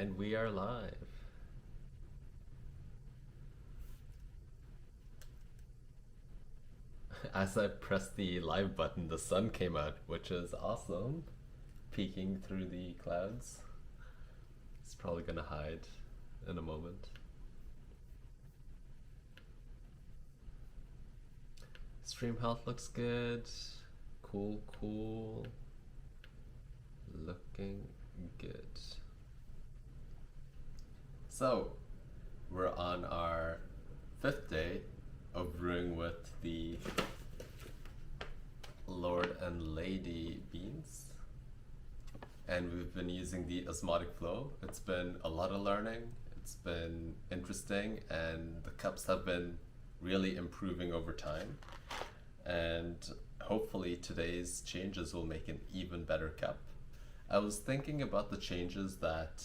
And we are live. As I pressed the live button, the sun came out, which is awesome. Peeking through the clouds. It's probably gonna hide in a moment. Stream health looks good. Cool. Looking good. So, we're on our 5th day of brewing with the Lord and Lady beans. And we've been using the osmotic flow. It's been a lot of learning. It's been interesting, and the cups have been really improving over time. And hopefully today's changes will make an even better cup. I was thinking about the changes that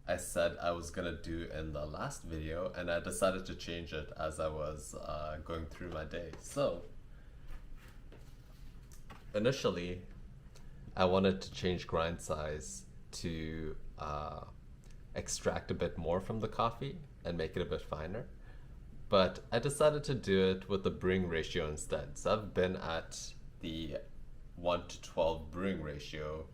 I said I was gonna do in the last video, and I decided to change it as I was going through my day. So initially I wanted to change grind size to extract a bit more from the coffee and make it a bit finer, but I decided to do it with the brewing ratio instead. So I've been at the 1:12 brewing ratio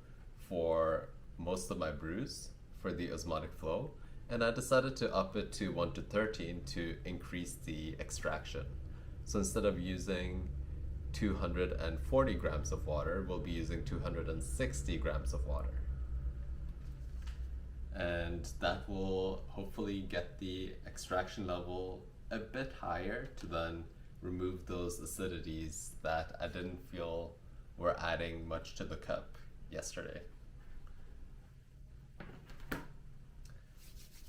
for most of my brews for the osmotic flow, and I decided to up it to 1:13 to increase the extraction. So instead of using 240 grams of water, we'll be using 260 grams of water. And that will hopefully get the extraction level a bit higher to then remove those acidities that I didn't feel were adding much to the cup yesterday.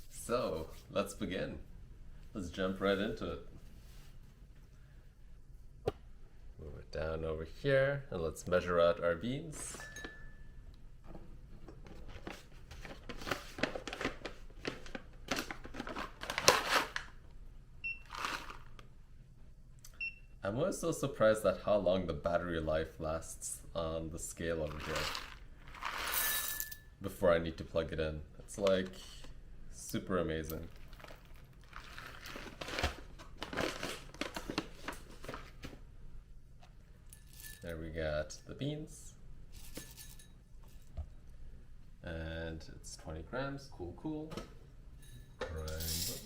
So let's begin. Let's jump right into it. Move it down over here and let's measure out our beans. I'm always so surprised at how long the battery life lasts on the scale over here before I need to plug it in. It's like super amazing. There we got the beans. And it's 20 grams, cool. Grind them.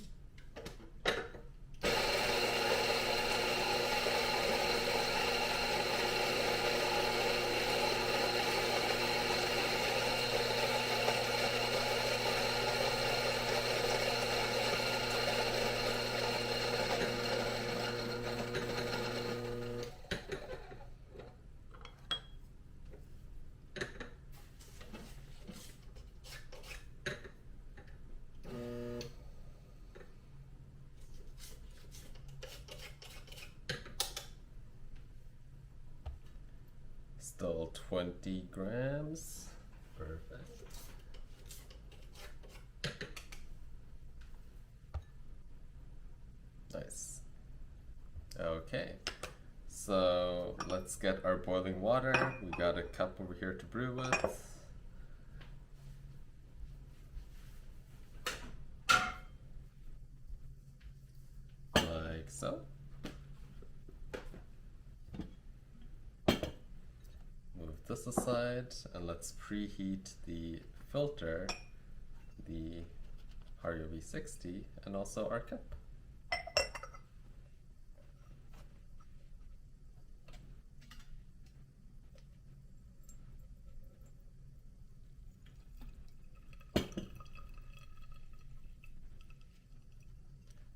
Still 20 grams. Perfect. Nice. Okay, so let's get our boiling water. We got a cup over here to brew with. Like so. This aside, and let's preheat the filter, the Hario V60, and also our cup.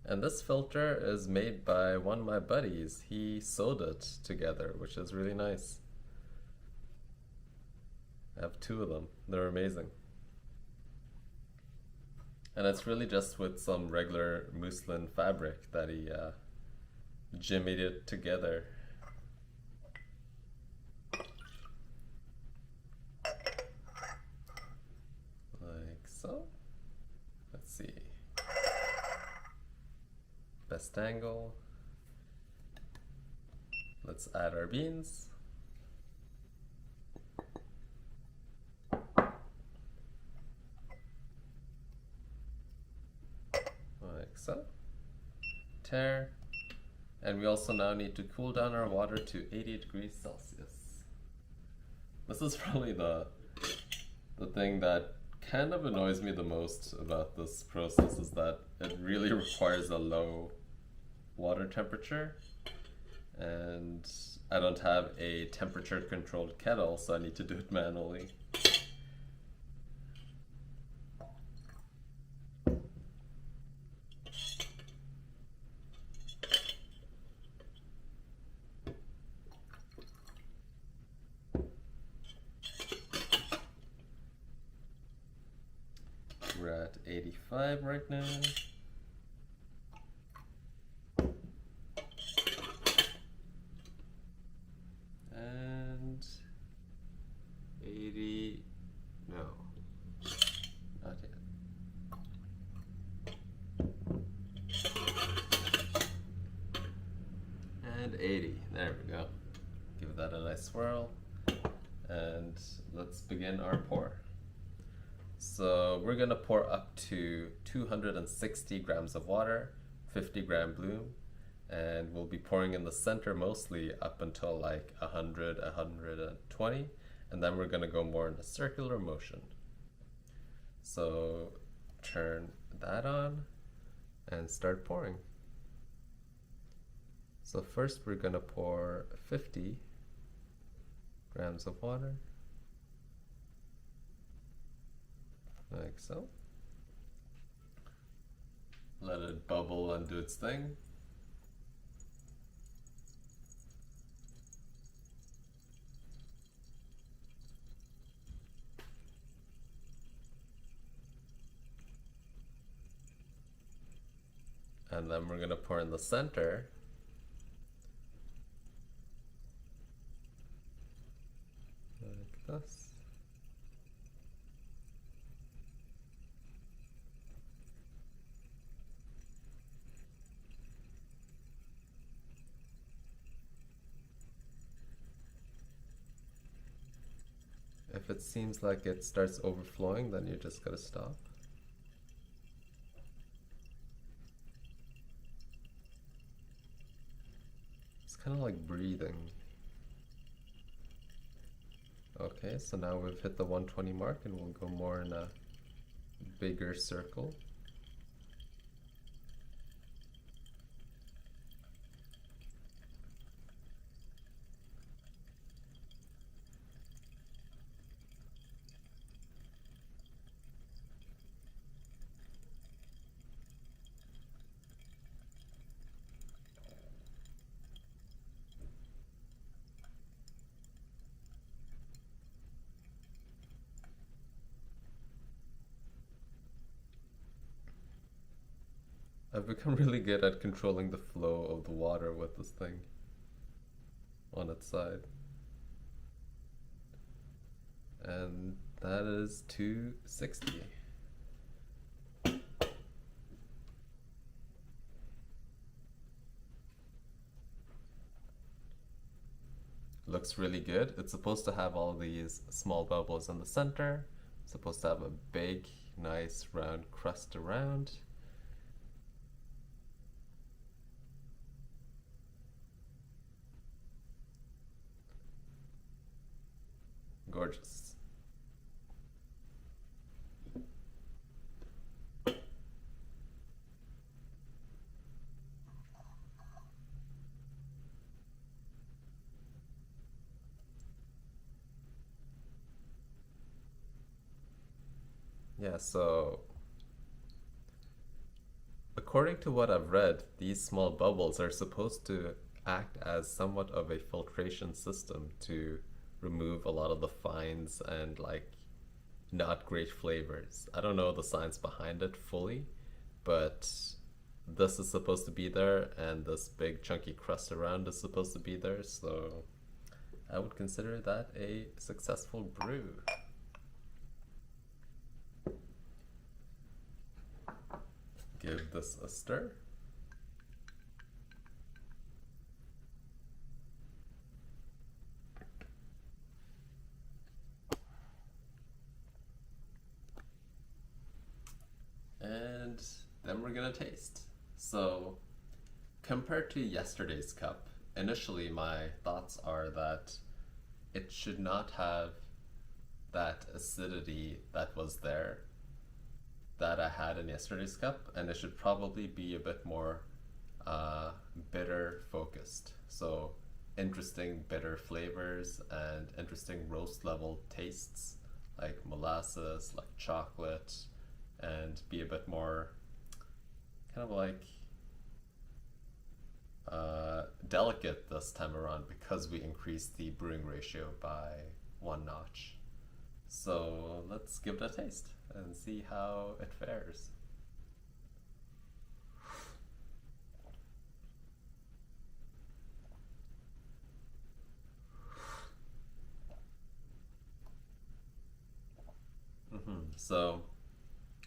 And this filter is made by one of my buddies. He sewed it together, which is really nice. I have 2 of them. They're amazing. And it's really just with some regular muslin fabric that he jimmied it together. Like so. Let's see. Best angle. Let's add our beans. tare. And we also now need to cool down our water to 80 degrees Celsius. This is probably the thing that kind of annoys me the most about this process, is that it really requires a low water temperature, and I don't have a temperature controlled kettle, so I need to do it manually. We're at 85 right now. And 80, no, not yet. And 80, there we go. Give that a nice swirl. And let's begin our pour. So we're gonna pour up to 260 grams of water, 50 gram bloom, and we'll be pouring in the center mostly up until like 100, 120, and then we're gonna go more in a circular motion. So turn that on and start pouring. So first we're gonna pour 50 grams of water. Like so. Let it bubble and do its thing. And then we're gonna pour in the center. Like this. If it seems like it starts overflowing, then you just gotta stop. It's kind of like breathing. Okay, so now we've hit the 120 mark and we'll go more in a bigger circle. I've become really good at controlling the flow of the water with this thing on its side. And that is 260. Looks really good. It's supposed to have all these small bubbles in the center. It's supposed to have a big, nice round crust around. Gorgeous. Yeah, so according to what I've read, these small bubbles are supposed to act as somewhat of a filtration system to remove a lot of the fines and like not great flavors. I don't know the science behind it fully, but this is supposed to be there, and this big chunky crust around is supposed to be there, so I would consider that a successful brew. Give this a stir. And then we're gonna taste. So Compared to yesterday's cup, initially my thoughts are that it should not have that acidity that was there that I had in yesterday's cup, and it should probably be a bit more bitter focused. So interesting bitter flavors and interesting roast level tastes like molasses, like chocolate, and be a bit more kind of like delicate this time around because we increased the brewing ratio by one notch. So let's give it a taste and see how it fares. So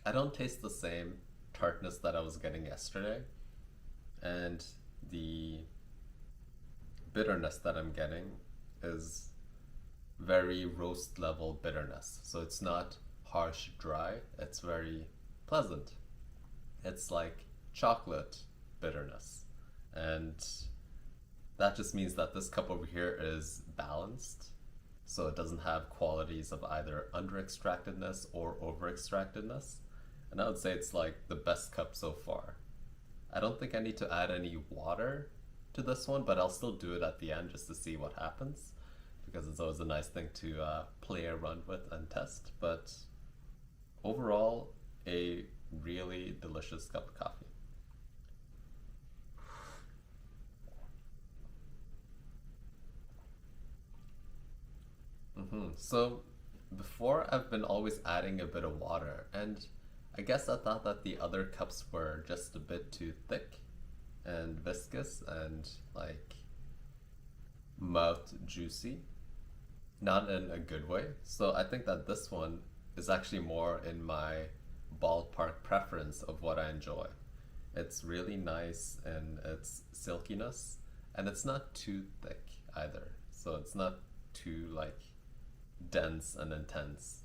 I don't taste the same tartness that I was getting yesterday, and the bitterness that I'm getting is very roast level bitterness. So it's not harsh dry, it's very pleasant. It's like chocolate bitterness. And that just means that this cup over here is balanced. So it doesn't have qualities of either under extractedness or over extractedness. And I would say it's like the best cup so far. I don't think I need to add any water to this one, but I'll still do it at the end just to see what happens, because it's always a nice thing to play around with and test. But overall, a really delicious cup of coffee. So before I've been always adding a bit of water, and I guess I thought that the other cups were just a bit too thick and viscous and like mouth juicy, not in a good way. So I think that this one is actually more in my ballpark preference of what I enjoy. It's really nice in its silkiness, and it's not too thick either. So it's not too like dense and intense.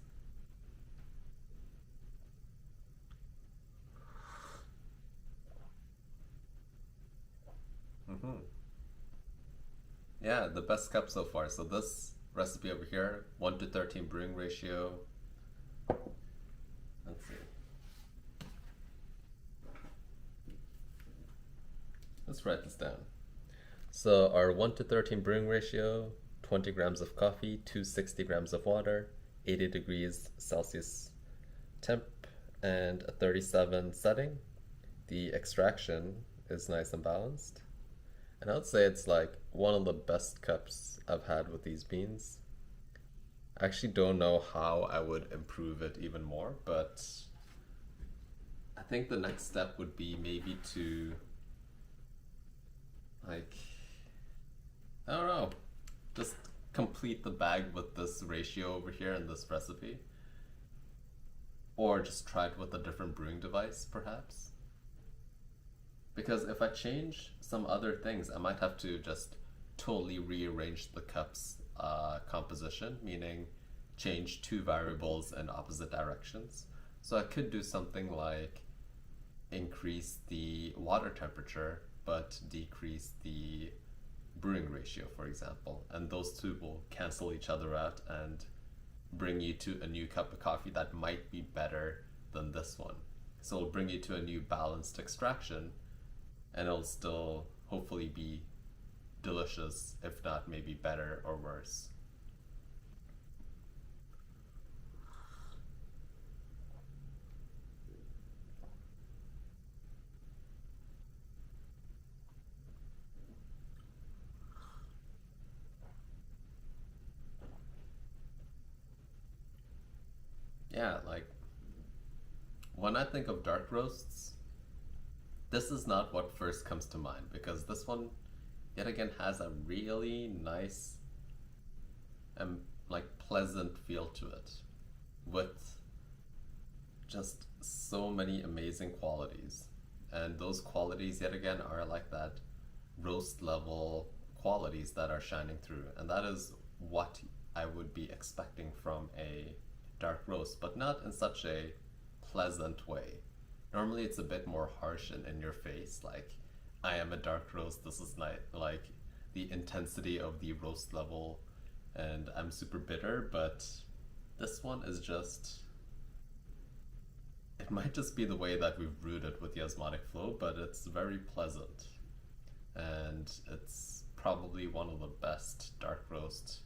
Yeah, the best cup so far. So this recipe over here, 1 to 13 brewing ratio. Let's see. Let's write this down. So our 1 to 13 brewing ratio, 20 grams of coffee, 260 grams of water, 80 degrees Celsius temp, and a 37 setting. The extraction is nice and balanced. And I would say it's like one of the best cups I've had with these beans. I actually don't know how I would improve it even more, but I think the next step would be maybe to like, I don't know, just complete the bag with this ratio over here in this recipe. Or just try it with a different brewing device, perhaps. Because if I change some other things, I might have to just totally rearrange the cup's composition, meaning change two variables in opposite directions. So I could do something like increase the water temperature, but decrease the brewing ratio, for example. And those two will cancel each other out and bring you to a new cup of coffee that might be better than this one. So it'll bring you to a new balanced extraction, and it'll still hopefully be delicious, if not maybe better or worse. Yeah, like when I think of dark roasts, this is not what first comes to mind, because this one yet again has a really nice and like pleasant feel to it, with just so many amazing qualities. And those qualities yet again are like that roast level qualities that are shining through, and that is what I would be expecting from a dark roast, but not in such a pleasant way. Normally it's a bit more harsh and in your face, like I am a dark roast. This is not like the intensity of the roast level, and I'm super bitter, but this one is just. It might just be the way that we've brewed it with the osmotic flow, but it's very pleasant. And it's probably one of the best dark roast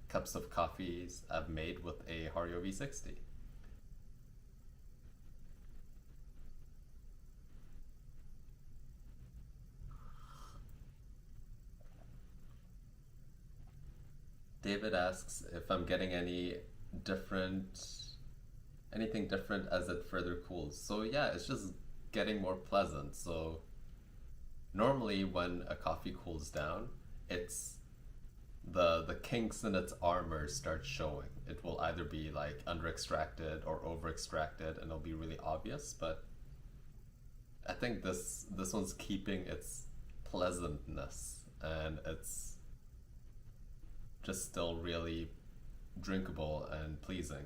cups of coffees I've made with a Hario V60. David asks if I'm getting different anything different as it further cools. So yeah, it's just getting more pleasant. So normally when a coffee cools down, it's the kinks in its armor start showing. It will either be like under extracted or over extracted, and it'll be really obvious. But I think this one's keeping its pleasantness, and it's just still really drinkable and pleasing.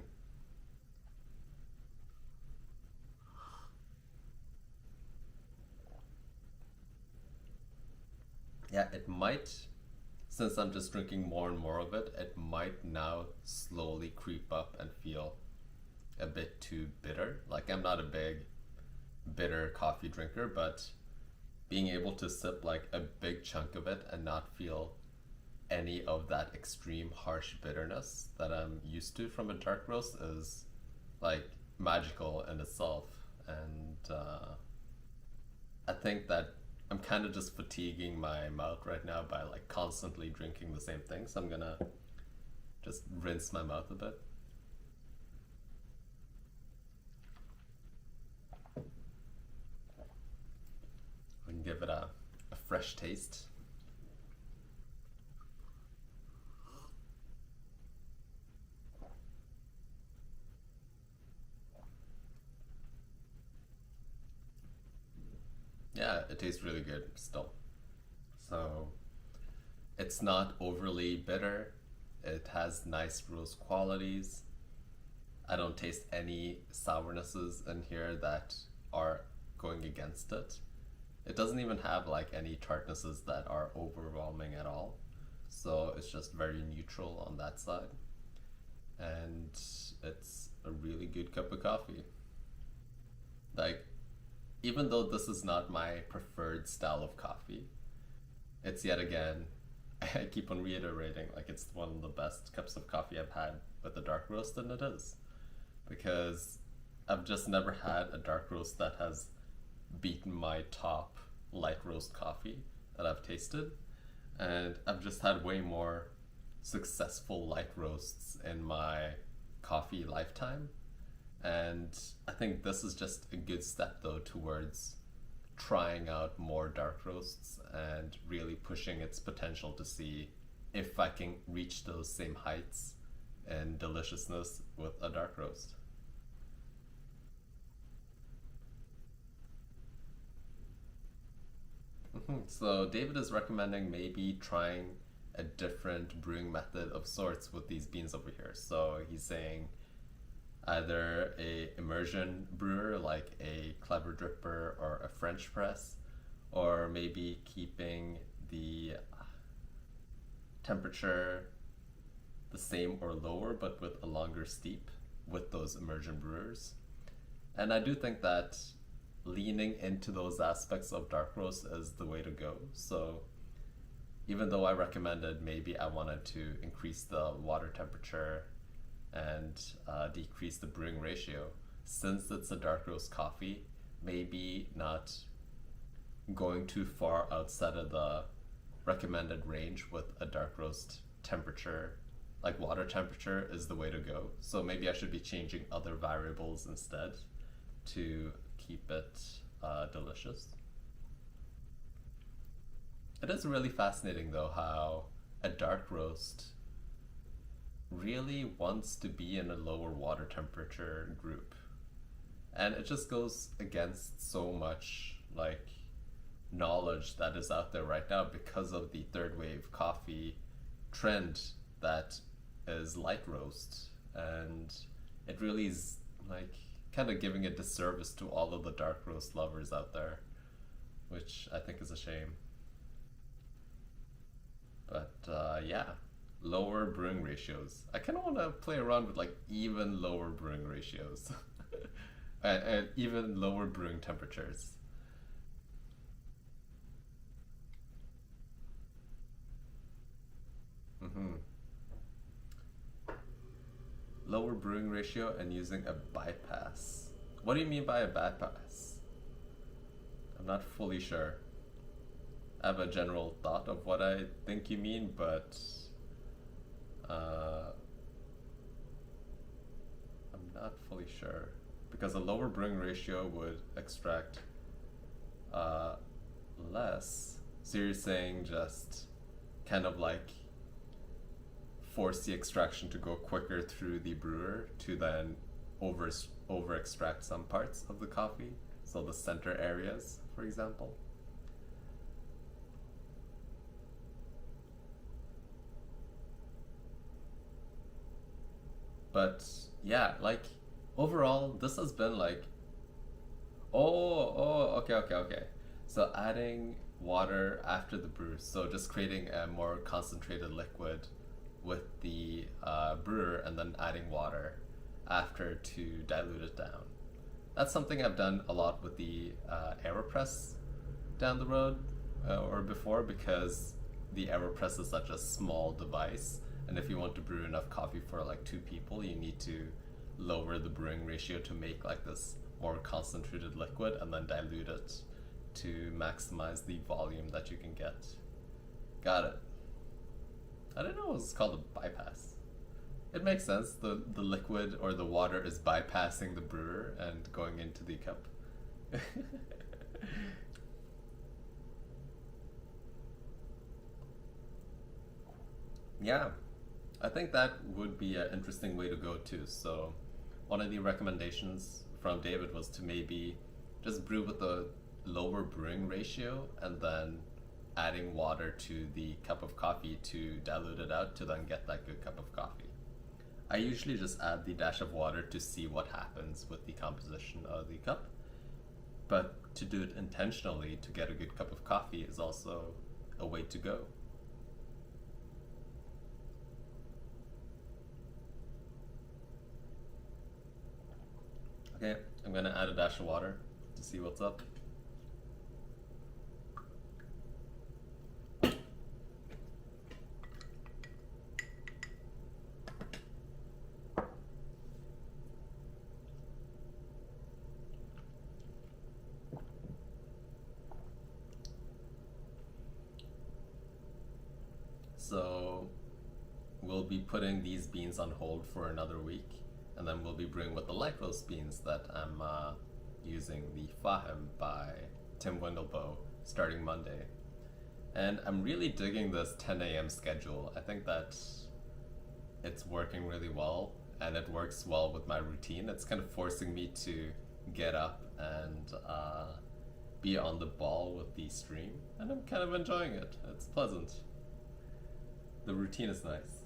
Yeah, it might, since I'm just drinking more and more of it, it might now slowly creep up and feel a bit too bitter. Like, I'm not a big bitter coffee drinker, but being able to sip like a big chunk of it and not feel any of that extreme harsh bitterness that I'm used to from a dark roast is like magical in itself. And I think that I'm kind of just fatiguing my mouth right now by like constantly drinking the same thing. So I'm gonna just rinse my mouth a bit. And give it a fresh taste. Yeah, it tastes really good still. So it's not overly bitter. It has nice roast qualities. I don't taste any sournesses in here that are going against it. It doesn't even have like any tartnesses that are overwhelming at all. So it's just very neutral on that side. And it's a really good cup of coffee. Like, even though this is not my preferred style of coffee, it's yet again, I keep on reiterating, like it's one of the best cups of coffee I've had with a dark roast, and it is. Because I've just never had a dark roast that has beaten my top light roast coffee that I've tasted. And I've just had way more successful light roasts in my coffee lifetime. And I think this is just a good step though towards trying out more dark roasts and really pushing its potential to see if I can reach those same heights and deliciousness with a dark roast. So David is recommending maybe trying a different brewing method of sorts with these beans over here. So he's saying either a immersion brewer like a clever dripper or a French press, or maybe keeping the temperature the same or lower but with a longer steep with those immersion brewers. And I do think that leaning into those aspects of dark roast is the way to go. So even though I recommended maybe I wanted to increase the water temperature and decrease the brewing ratio, since it's a dark roast coffee, maybe not going too far outside of the recommended range with a dark roast temperature, like water temperature, is the way to go. So maybe I should be changing other variables instead to keep it delicious. It is really fascinating though how a dark roast really wants to be in a lower water temperature group. And it just goes against so much like knowledge that is out there right now because of the third wave coffee trend that is light roast. And it really is like kind of giving a disservice to all of the dark roast lovers out there. which I think is a shame. But yeah, lower brewing ratios. I kind of want to play around with like even lower brewing ratios and even lower brewing temperatures. Hmm. Lower brewing ratio and using a bypass. What do you mean by a bypass? I'm not fully sure. I have a general thought of what I think you mean, but uh, I'm not fully sure. Because a lower brewing ratio would extract uh, less. So you're saying just kind of like force the extraction to go quicker through the brewer to then over over extract some parts of the coffee, so the center areas, for example. But yeah, like overall, this has been like, okay. So adding water after the brew, so just creating a more concentrated liquid with the brewer and then adding water after to dilute it down. That's something I've done a lot with the AeroPress down the road or before, because the AeroPress is such a small device, and if you want to brew enough coffee for like two people, you need to lower the brewing ratio to make like this more concentrated liquid and then dilute it to maximize the volume that you can get. Got it. I didn't know it was called a bypass. It makes sense. The liquid or the water is bypassing the brewer and going into the cup. Yeah, I think that would be an interesting way to go too. So, one of the recommendations from David was to maybe just brew with a lower brewing ratio and then adding water to the cup of coffee to dilute it out to then get that good cup of coffee. I usually just add the dash of water to see what happens with the composition of the cup, but to do it intentionally to get a good cup of coffee is also a way to go. Okay, I'm gonna add a dash of water to see what's up. So we'll be putting these beans on hold for another week, and then we'll be brewing with the light roast beans that I'm using, the Fahim by Tim Wendelboe, starting Monday. And I'm really digging this 10 a.m. schedule. I think that it's working really well, and it works well with my routine. It's kind of forcing me to get up and be on the ball with the stream, and I'm kind of enjoying it. It's pleasant. The routine is nice.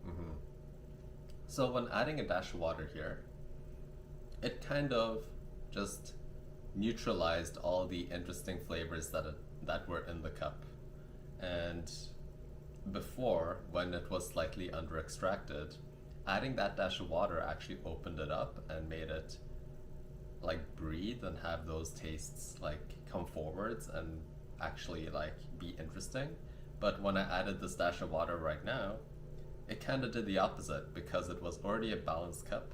Hmm. So when adding a dash of water here, it kind of just neutralized all the interesting flavors that were in the cup. And before, when it was slightly under extracted, adding that dash of water actually opened it up and made it like breathe and have those tastes like come forwards and actually like be interesting. But when I added this dash of water right now, it kind of did the opposite. Because it was already a balanced cup,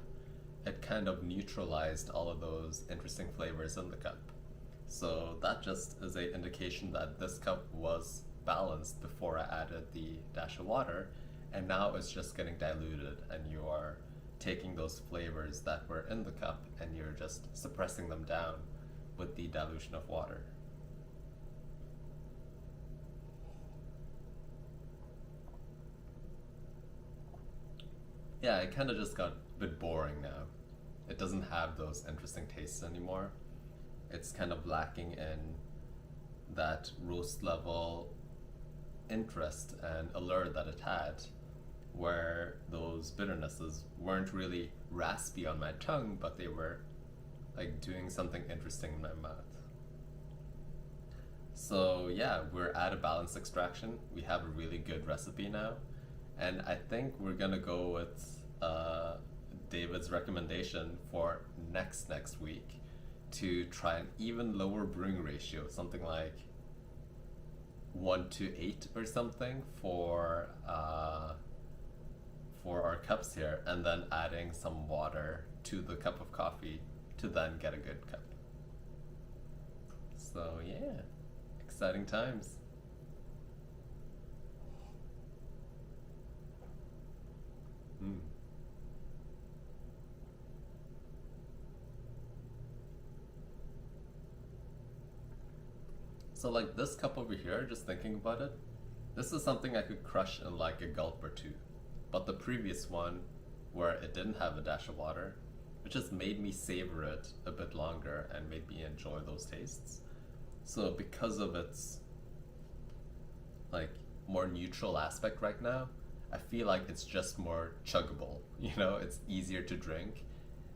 it kind of neutralized all of those interesting flavors in the cup. So that just is an indication that this cup was balanced before I added the dash of water, and now it's just getting diluted, and you are taking those flavors that were in the cup and you're just suppressing them down with the dilution of water. Yeah, it kind of just got a bit boring now. It doesn't have those interesting tastes anymore. It's kind of lacking in that roast level interest and allure that it had, where those bitternesses weren't really raspy on my tongue, but they were like doing something interesting in my mouth. So yeah, we're at a balanced extraction. We have a really good recipe now, and I think we're gonna go with David's recommendation for next week to try an even lower brewing ratio, something like 1 to 8 or something for our cups here, and then adding some water to the cup of coffee to then get a good cup. So yeah, exciting times. Mm. So like this cup over here, just thinking about it, this is something I could crush in like a gulp or two. But the previous one, where it didn't have a dash of water, it just made me savor it a bit longer and made me enjoy those tastes. So because of its like more neutral aspect right now, I feel like it's just more chuggable. You know, it's easier to drink,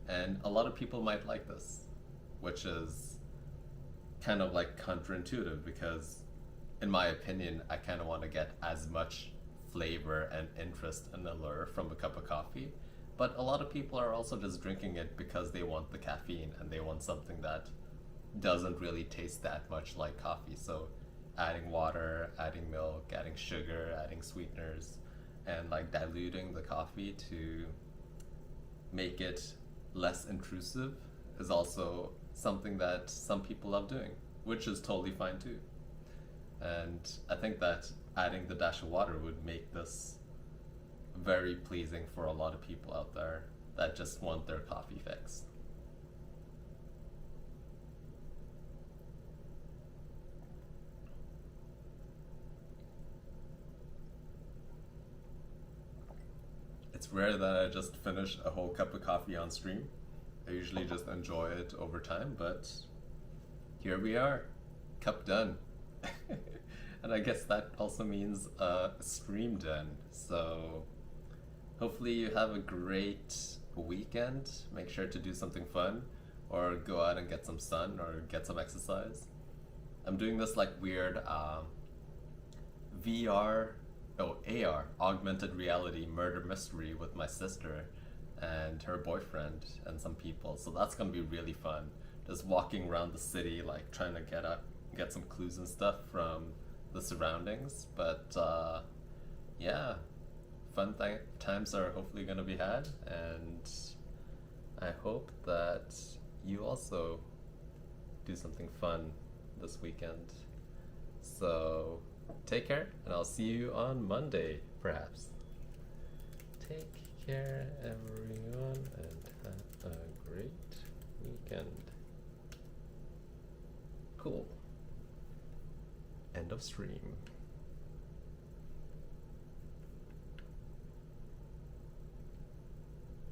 and a lot of people might like this, which is kind of like counterintuitive because, in my opinion, I kind of want to get as much flavor and interest and allure from a cup of coffee. But a lot of people are also just drinking it because they want the caffeine and they want something that doesn't really taste that much like coffee. So adding water, adding milk, adding sugar, adding sweeteners, and like diluting the coffee to make it less intrusive is also something that some people love doing, which is totally fine too. And I think that adding the dash of water would make this very pleasing for a lot of people out there that just want their coffee fix. It's rare that I just finish a whole cup of coffee on stream. I usually just enjoy it over time, but here we are, cup done. And I guess that also means stream done. So hopefully you have a great weekend. Make sure to do something fun or go out and get some sun or get some exercise. I'm doing this like weird AR, augmented reality murder mystery with my sister and her boyfriend and some people. So that's gonna be really fun. Just walking around the city, like trying to get some clues and stuff from the surroundings. But yeah, times are hopefully gonna be had, and I hope that you also do something fun this weekend. So take care, and I'll see you on Monday, perhaps. Take care, everyone, and have a great weekend. Cool. End of stream.